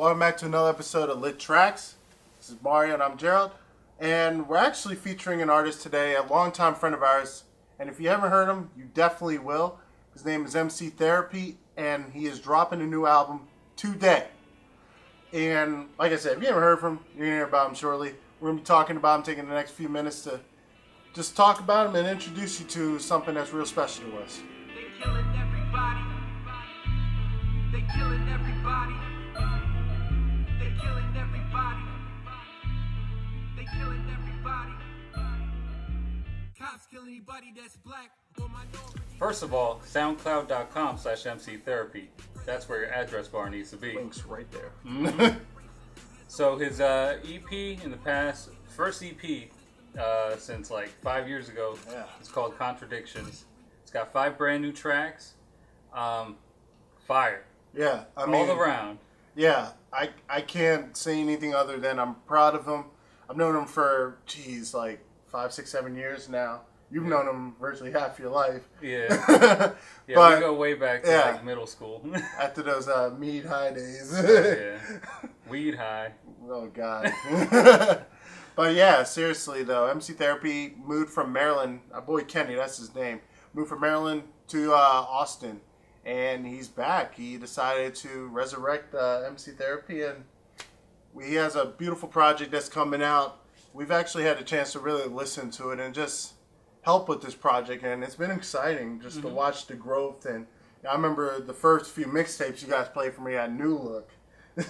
Welcome back to another episode of LitTraxx. This is Mario and I'm Gerald. And we're actually featuring an artist today, a longtime friend of ours. And if you haven't heard him, you definitely will. His name is MC Therapy, and he is dropping a new album today. And like I said, if you haven't heard from him, you're going to hear about him shortly. We're going to be talking about him, taking the next few minutes to just talk about him and introduce you to something that's real special to us. They killing everybody. They killing everybody. They killing everybody. They killing everybody. Cops kill anybody that's black or minority. First of all, soundcloud.com/mctherapy. That's where your address bar needs to be. Links right there. Mm-hmm. So his EP in the past, first EP since like 5 years ago. Yeah. It's called Contradictions. It's got 5 brand new tracks. Fire. Yeah, I mean, all around. Yeah, I can't say anything other than I'm proud of him. I've known him for, like 5, 6, 7 years now. You've known him virtually half your life. Yeah. Yeah, but, we go way back to like middle school. After those Mead High days. Yeah. Weed high. Oh, God. But yeah, seriously though, MC Therapy moved from Maryland. Our boy Kenny, that's his name. Moved from Maryland to Austin. And he's back. He decided to resurrect MC Therapy, and he has a beautiful project that's coming out. We've actually had a chance to really listen to it and just help with this project, and it's been exciting just to watch the growth. And I remember the first few mixtapes you guys played for me at New Look.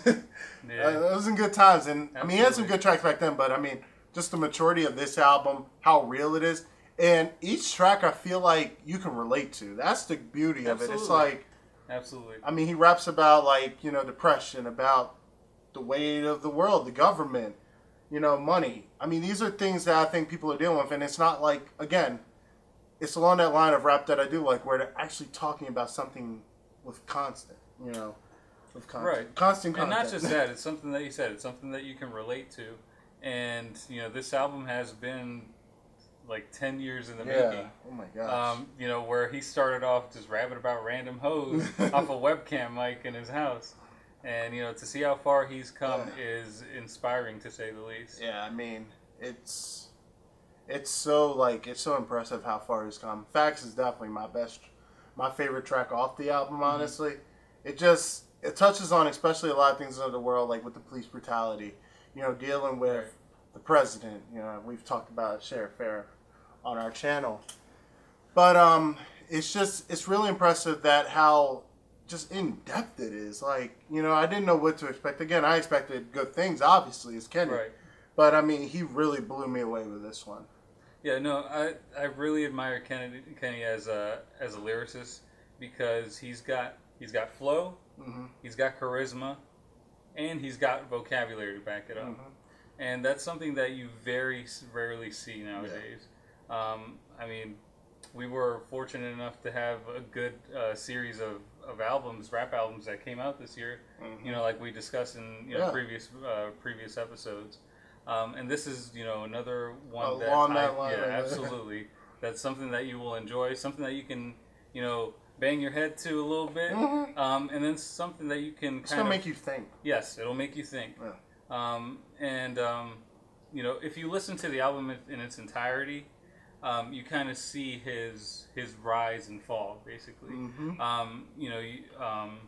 Yeah. Those were good times, and Absolutely. I mean, he had some good tracks back then, but I mean, just the maturity of this album, how real it is. And each track I feel like you can relate to. That's the beauty of it. It's like, absolutely. I mean, he raps about like, depression, about the weight of the world, the government, money. I mean, these are things that I think people are dealing with. And it's not like, again, it's along that line of rap that I do like, where they're actually talking about something with constant, with constant, right. Constant And content. not just that, it's something that you said, it's something that you can relate to. And, this album has been like 10 years in the making. Oh my gosh. Where he started off just rapping about random hoes off a webcam mic in his house. And, to see how far he's come is inspiring, to say the least. Yeah, I mean, it's so impressive how far he's come. Facts is definitely my favorite track off the album, honestly. It touches on especially a lot of things in the world, like with the police brutality, dealing with the president. We've talked about Sheriff Fair on our channel. But it's really impressive that how just in depth it is. Like, I didn't know what to expect. Again, I expected good things, obviously, as Kenny. Right. But I mean, he really blew me away with this one. Yeah, no, I really admire Kenny as a lyricist, because he's got flow, he's got charisma, and he's got vocabulary to back it up. And that's something that you very rarely see nowadays. Yeah. I mean, we were fortunate enough to have a good series of albums, rap albums that came out this year. Like we discussed in previous episodes. And this is another one absolutely. That's something that you will enjoy, something that you can bang your head to a little bit, and then something that you can kind of make you think. Yes, it'll make you think. Yeah. If you listen to the album in its entirety, you kind of see his rise and fall, basically.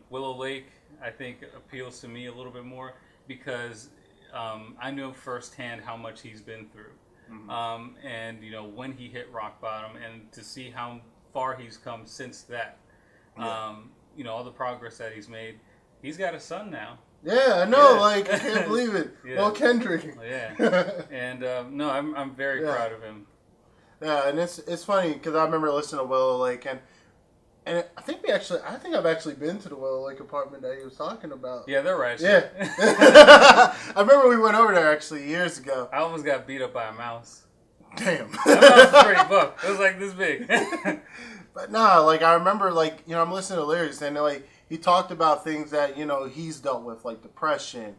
Willow Lake, I think, appeals to me a little bit more because I know firsthand how much he's been through. And, when he hit rock bottom, and to see how far he's come since that. All the progress that he's made. He's got a son now. Yeah, I know. I can't believe it. Yeah. Well, Kendrick. Yeah. And no, I'm very proud of him. Yeah, and it's funny because I remember listening to Willow Lake, and I think I've actually been to the Willow Lake apartment that he was talking about. Yeah, they're right. Yeah. I remember we went over there actually years ago. I almost got beat up by a mouse. Damn. That mouse was pretty buff. It was like this big. But no, I remember I'm listening to lyrics, and he talked about things that he's dealt with, like depression,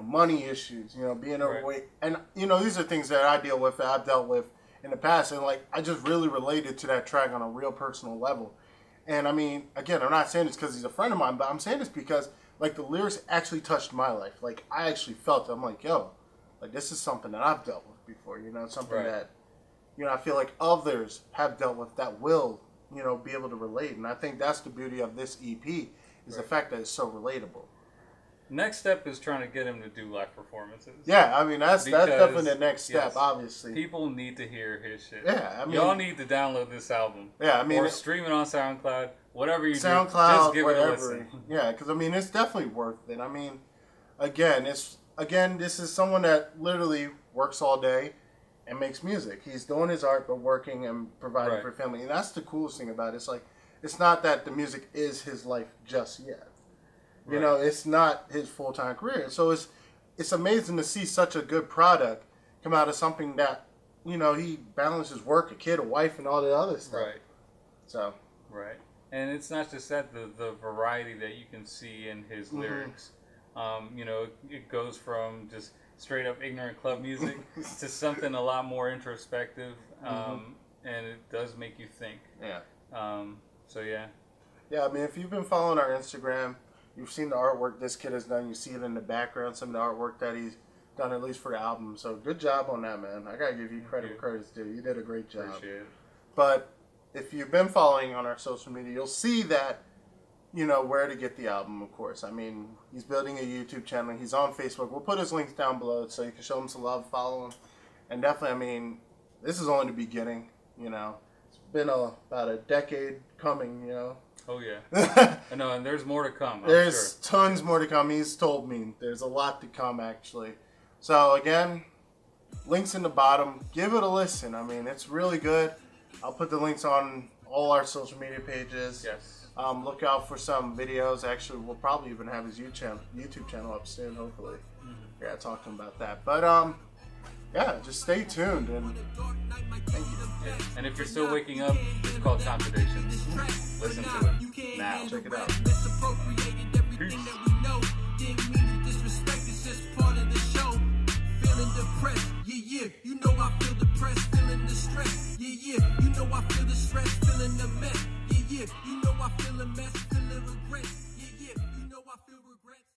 money issues, being overweight, and these are things that I deal with, that I've dealt with in the past, and I just really related to that track on a real personal level. And I mean, again, I'm not saying this because he's a friend of mine, but I'm saying this because like the lyrics actually touched my life. Like I actually felt it. I'm like, yo, like this is something that I've dealt with before. You know, something Right. that, you know, I feel like others have dealt with that will, you know, be able to relate. And I think that's the beauty of this EP is the Right. fact that it's so relatable. Next step is trying to get him to do live performances. Yeah, I mean that's Because, definitely the next step, yes, obviously. People need to hear his shit. Yeah, I mean, y'all need to download this album. Yeah, I mean, or stream it on SoundCloud. Whatever you do, SoundCloud, just give it a whatever. listen. Yeah, because I mean it's definitely worth it. I mean, this is someone that literally works all day and makes music. He's doing his art, but working and providing Right. for family. And that's the coolest thing about it. It's like it's not that the music is his life just yet. You Right. know, it's not his full-time career. So it's amazing to see such a good product come out of something that, you know, he balances work, a kid, a wife, and all the other stuff. Right. So, Right. And it's not just that, the variety that you can see in his lyrics. You know, it goes from just straight up ignorant club music to something a lot more introspective. And it does make you think. yeah. So, yeah. Yeah, I mean, if you've been following our Instagram, you've seen the artwork this kid has done. You see it in the background, some of the artwork that he's done, at least for the album. So good job on that, man. I got to give you credit where credit's due. You did a great job. Appreciate it. But if you've been following on our social media, you'll see that, you know, where to get the album, of course. I mean, he's building a YouTube channel. He's on Facebook. We'll put his links down below so you can show him some love, follow him. And definitely, I mean, this is only the beginning, you know. It's been about a decade coming, you know. Oh, yeah. I know, and there's more to come, I'm There's sure. tons more to come. He's told me there's a lot to come, actually. So, again, links in the bottom. Give it a listen. I mean, it's really good. I'll put the links on all our social media pages. Yes. Look out for some videos. Actually, we'll probably even have his YouTube channel up soon, hopefully. Yeah, talk to him about that. But, yeah, just stay tuned. And thank you. Yeah. And if you're still waking up, it's called Contradictions. Listen to it now. Check it out. Misappropriated everything that we